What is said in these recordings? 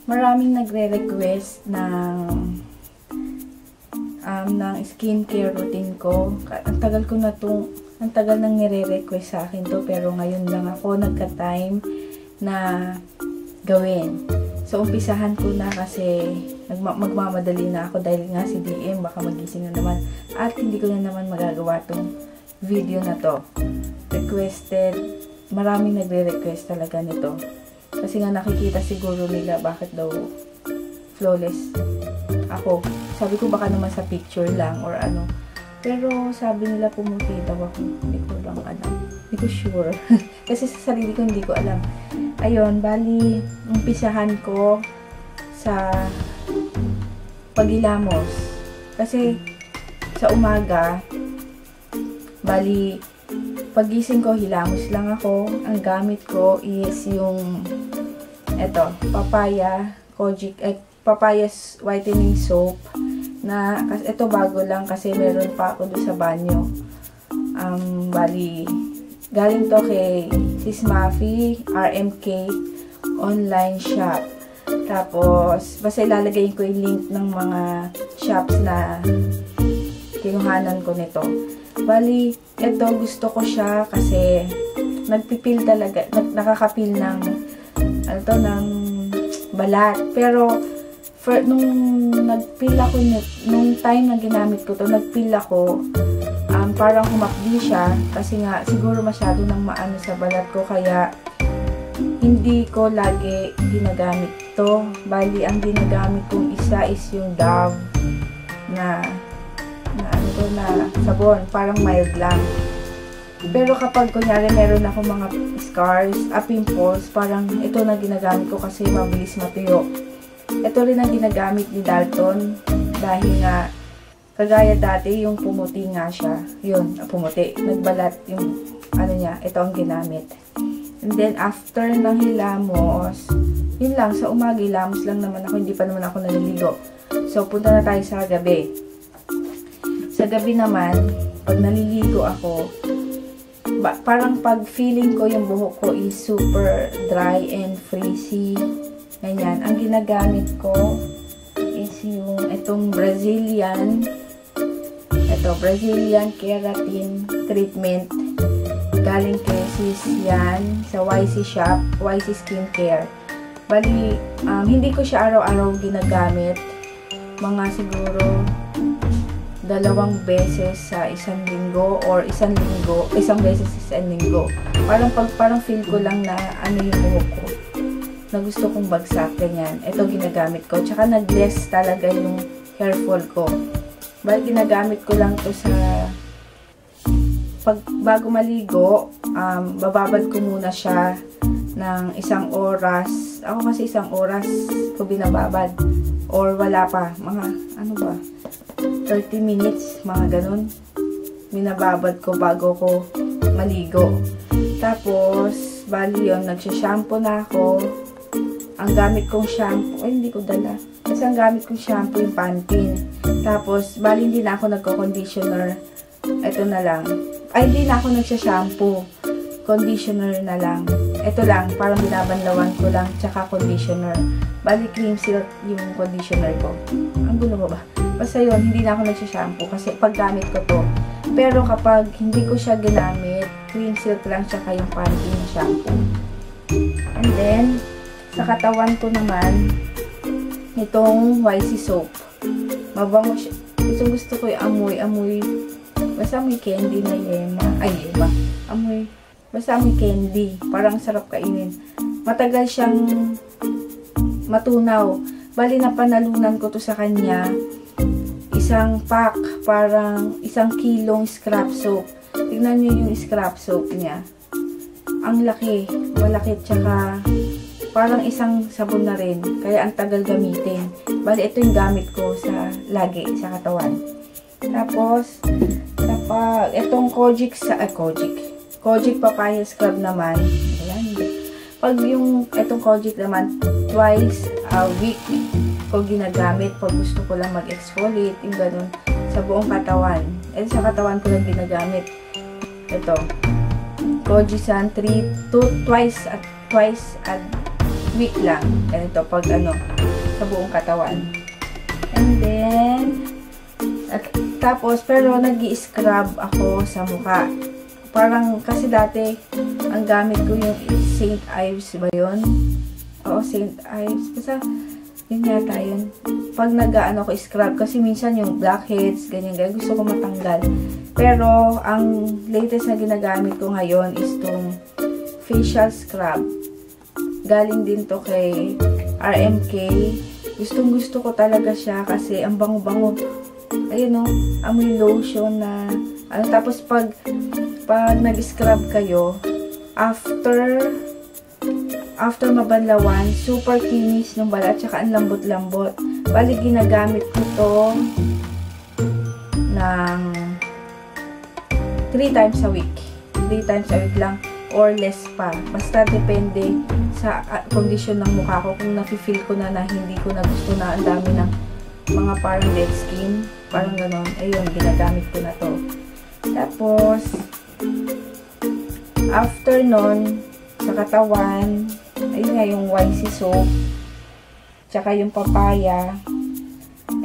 Maraming nagre-request ng skincare routine ko. Ang tagal nang nire-request sa akin to, pero ngayon lang ako nagka-time na gawin. So, umpisahan ko na kasi magmamadali na ako dahil nga si DM baka magising na naman at hindi ko na naman magagawa tong video na to. Requested, maraming nagre-request talaga nito. Kasi nga nakikita siguro nila bakit daw flawless ako. Sabi ko baka naman sa picture lang or ano. Pero sabi nila pumuti daw ako. Hindi ko lang alam. Hindi ko sure. Kasi sa sarili ko hindi ko alam. Ayun, bali, umpisahan ko sa paghilamos. Kasi sa umaga, bali, pagising ko, hilamos lang ako. Ang gamit ko is yung papayas whitening soap na, ito bago lang kasi meron pa ako doon sa banyo. Bali, galing to kay Sis Mafi, RMK online shop. Tapos, basta ilalagay ko yung link ng mga shops na kinuhanan ko nito. Bali, ito gusto ko siya kasi nagpipil talaga, nakakapil ng ng balat. Pero nung nagpil ako nung time na ginamit ko to, nagpil ako, parang humakdi siya kasi nga siguro masyado nang maano sa balat ko, kaya hindi ko lagi ginagamit to. Bali, ang ginagamit kong isa is yung Dove na sabon, parang mild lang. Pero kapag kunyari meron ako mga scars, pimples, parang ito na ginagamit ko kasi mabilis matuyo. Ito rin ang ginagamit ni Dalton dahil nga kagaya dati yung pumuti nga siya. Yun, pumuti. Nagbalat yung niya. Ito ang ginamit. And then after ng hilamos, yun lang, sa umaga hilamos lang naman ako, hindi pa naman ako naliligo. So punta na tayo sa gabi. Sa gabi naman, pag naliligo ako, parang pag feeling ko yung buhok ko is super dry and frizzy, ganyan, ang ginagamit ko is yung itong Brazilian keratin treatment galing kay Sis yan sa YC shop, YC skincare. Bali, hindi ko siya araw-araw ginagamit, mga siguro 2 beses sa isang linggo or isang beses sa isang linggo. Parang feel ko lang na yung buhok ko na gusto kong bagsak, ganyan. Ito ginagamit ko. Tsaka nag-less talaga yung hair fall ko. Bali, ginagamit ko lang to sa bago maligo, bababad ko muna siya ng 1 oras. Ako kasi 1 oras ko binababad. Or wala pa, mga 30 minutes, mga ganun. Binababad ko bago ko maligo. Tapos, bali yun, nagsha-shampoo na ako. Ang gamit kong shampoo, hindi ko dala. Kasi ang gamit kong shampoo yung Pantene. Tapos, bali hindi na ako nagko-conditioner. Ito na lang. Hindi na ako nagsha-shampoo. Conditioner na lang. Ito lang, parang binabanlawan ko lang, tsaka conditioner. Bali, cream silk yung conditioner ko. Ang gulo mo ba? Basta yun, hindi na ako nagsha-shampoo kasi paggamit ko to. Pero kapag hindi ko siya ginamit, cream silk lang tsaka yung Pantene shampoo. And then, sa katawan ko naman, itong YC soap. Mabango siya. Gusto ko yung amoy. Basta amoy candy na yema. Basta amoy candy. Parang sarap kainin. Matagal siyang matunaw. Bali, napanalunan ko to sa kanya. Isang pack, parang 1 kilong scrap soap. Tignan nyo yung scrap soap niya. Ang laki, malaki, tsaka parang isang sabon na rin. Kaya ang tagal gamitin. Bali, ito yung gamit ko lagi sa katawan. Tapos, kapag itong Kojic papaya scrub naman, ayan. Pag itong Kojic naman, twice a week ko ginagamit pag gusto ko lang mag-exfoliate, yung ganun, sa buong katawan. Sa katawan ko lang ginagamit. Ito, Kojic Sun twice a week lang. Ganito, pag ano, sa buong katawan. And then, tapos, pero nag-i-scrub ako sa mukha. Parang, kasi dati, ang gamit ko yung St. Ives ba yun? Oo, St. Ives. Basta, yun yata yun. Pag nag-ano ko scrub, kasi minsan yung blackheads, ganyan, gusto ko matanggal. Pero, ang latest na ginagamit ko ngayon is tong facial scrub. Galing din to kay RMK. Gustong gusto ko talaga siya kasi ang bango-bango. Ayun o, amoy lotion na, ano, tapos pag nag-scrub kayo, after mabanlawan, super kinis ng balat, tsaka ang lambot-lambot. Bali, ginagamit ko to ng 3 times a week. 3 times a week lang or less pa. Basta depende sa kondisyon ng mukha ko. Kung nafe-feel ko na hindi ko na gusto na ang dami ng mga parang dead skin, parang ganon, ayun, ginagamit ko na to. Tapos, after nun, sa katawan, ayun nga yung YC soap, tsaka yung papaya.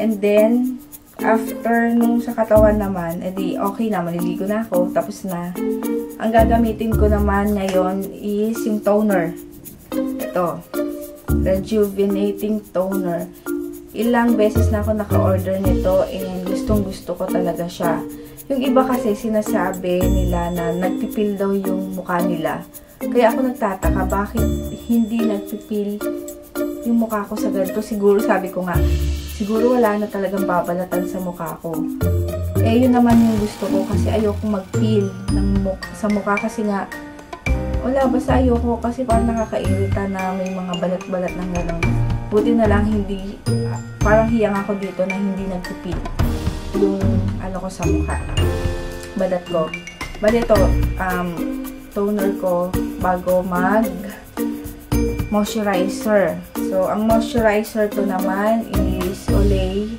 And then, after nung sa katawan naman, edi okay na, maliligo na ako, tapos na. Ang gagamitin ko naman ngayon is yung toner. Ito, rejuvenating toner. Ilang beses na ako naka-order nito and gustong-gusto ko talaga siya. Yung iba kasi sinasabi nila na nagpipil daw yung mukha nila. Kaya ako nagtataka, bakit hindi nagpipil yung mukha ko sa ganito? Siguro, sabi ko nga, siguro wala na talagang babalatan sa mukha ko. Eh, yun naman yung gusto ko kasi ayoko mag-peel sa mukha kasi nga, wala, basta ayoko kasi parang nakakairita na may mga balat-balat ng gano'n. Buti na lang hindi, parang hiyang ako dito na hindi nagpipil yung ano ko sa mukha, balat ko. Bali ito, toner ko bago mag moisturizer. So, ang moisturizer ko naman is Olay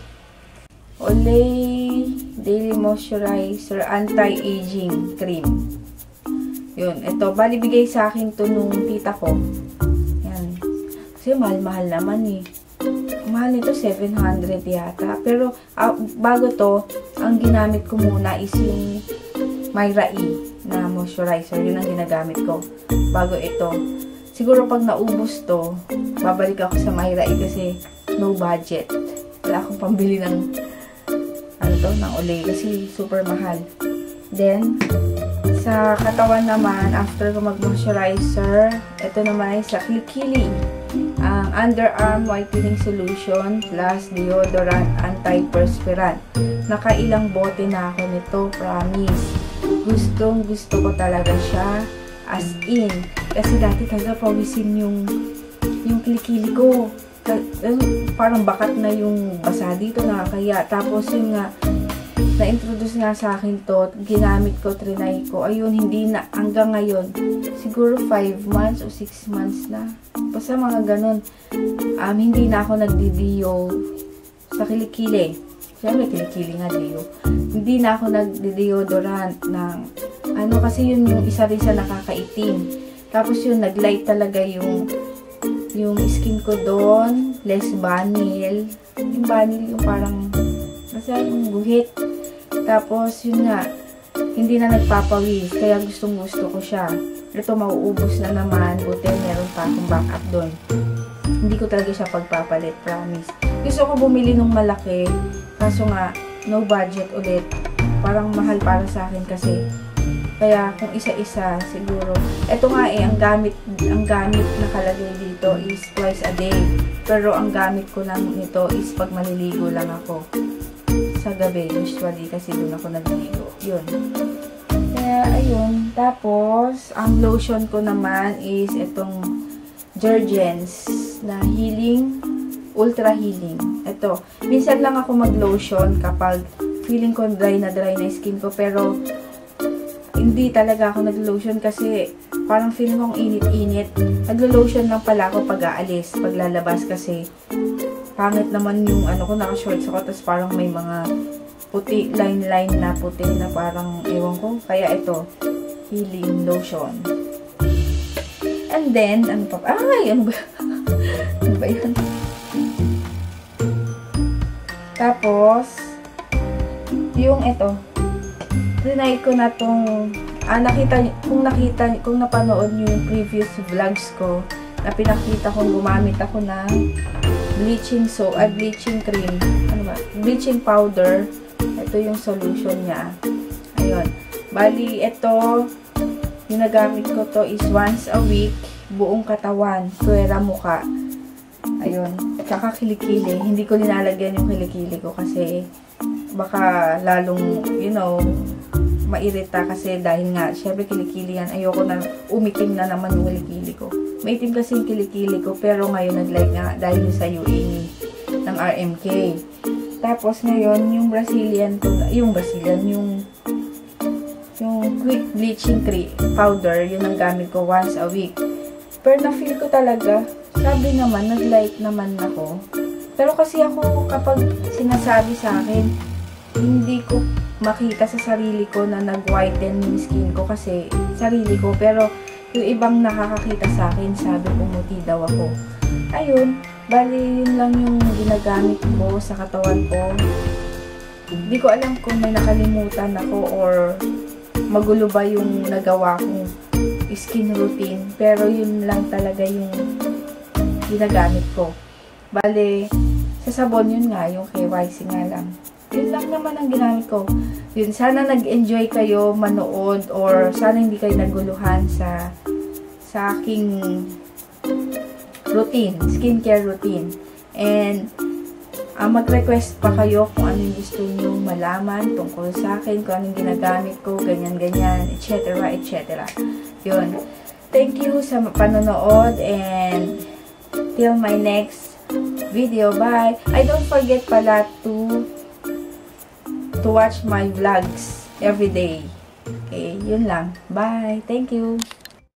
Daily Moisturizer Anti-Aging Cream. Yun, ito, bali bigay sa akin to nung tita ko. Yan. Kasi mahal-mahal naman eh. Mahal nito, 700 yata. Pero, bago to, ang ginamit ko muna is yung Myra E na moisturizer. Yun ang ginagamit ko. Bago ito. Siguro pag naubos to, babalik ako sa Myra E kasi no budget. Wala akong pambili ng ng Olay kasi super mahal. Then, sa katawan naman, after ko mag-moisturizer, ito naman ay sa Kilikili. Ang underarm whitening solution plus deodorant antiperspirant. Nakailang bote na ako nito, promise. Gustong gusto ko talaga siya, as in. Kasi dati talaga pawisin yung kilikili ko. Parang bakat na yung basa dito, nakakaya. Tapos yun nga, na-introduce nga sa akin to, ginamit ko, trinay ko. Ayun, hindi na, hanggang ngayon, siguro 5 months o 6 months na. Basta mga ganun. Hindi na ako nagdidiyo sa kilikili. Siyempre, kilikili nga diyo. Hindi na ako nagdi-deodorant ng, kasi yun yung isa rin sa nakakaitim. Tapos yun, naglight talaga yung skin ko doon, less vanil. Yung vanil, yung parang, basta yung guhit. Tapos, yun nga, hindi na nagpapawis. Kaya gustong-gusto ko siya. Ito, mauubos na naman. Buti, meron pa akong backup doon. Hindi ko talaga siya pagpapalit, promise. Gusto ko bumili ng malaki. Kaso nga, no budget ulit. Parang mahal para sa akin kasi. Kaya, kung isa-isa, siguro. Ito nga ang gamit nakalagay dito is twice a day. Pero, ang gamit ko lang nito is pag maliligo lang ako. Sa gabi, usually, kasi doon ako nagligo. Yun. Kaya, ayun. Tapos, ang lotion ko naman is itong Jergens na healing, ultra healing. Ito. Minsan lang ako mag-lotion kapag feeling ko dry na skin ko. Pero, hindi talaga ako nag-lotion kasi parang feeling kong init-init. Nag-lotion lang pala ako pag aalis, pag lalabas kasi pangit naman yung ko, naka-shorts ako, tapos parang may mga puti, line na puti na parang, ewan ko. Kaya ito, healing lotion. And then, ano ba? ba yan? Tapos, yung ito, trinay ko na tong, kung napanood nyo yung previous vlogs ko, na pinakita kong gumamit ako ng bleaching cream, bleaching powder. Ito yung solution niya. Ayun. Bali, ito, yung nagamit ko to is once a week, buong katawan, suwera mukha. Ayun. Tsaka kilikili. Hindi ko nilalagyan yung kilikili ko kasi baka lalong, mairita kasi dahil nga, syempre kilikili yan. Ayoko na, umitim na naman yung kilikili ko. Maitim kasi yung kilikili ko, pero ngayon nag-like nga dahil sa UAE ng RMK. Tapos ngayon, yung quick bleaching cream powder, yun ang gamit ko once a week. Pero na-feel ko talaga, sabi naman, nag-like naman ako. Pero kasi ako, kapag sinasabi sa akin, hindi ko makita sa sarili ko na nag-whiten yung skin ko kasi sarili ko. Pero yung ibang nakakakita sa akin, sabi pumuti daw ako. Ayun, bali yun lang yung ginagamit ko sa katawan ko. Hindi ko alam kung may nakalimutan ako or magulo ba yung nagawa kong skin routine. Pero yun lang talaga yung ginagamit ko. Bale, sa sabon yun nga, yung KYC nga lang. Yun lang naman ang ginamit ko. Yun, sana nag-enjoy kayo manood or sana hindi kayo naguluhan sa aking routine, skincare routine. And mag-request pa kayo kung ano yung gusto nyo malaman tungkol sa akin, kung anong ginagamit ko, ganyan-ganyan, etc. etc. Yun. Thank you sa panonood and till my next video. Bye! I don't forget pala to watch my vlogs every day. Okay, yun lang. Bye! Thank you!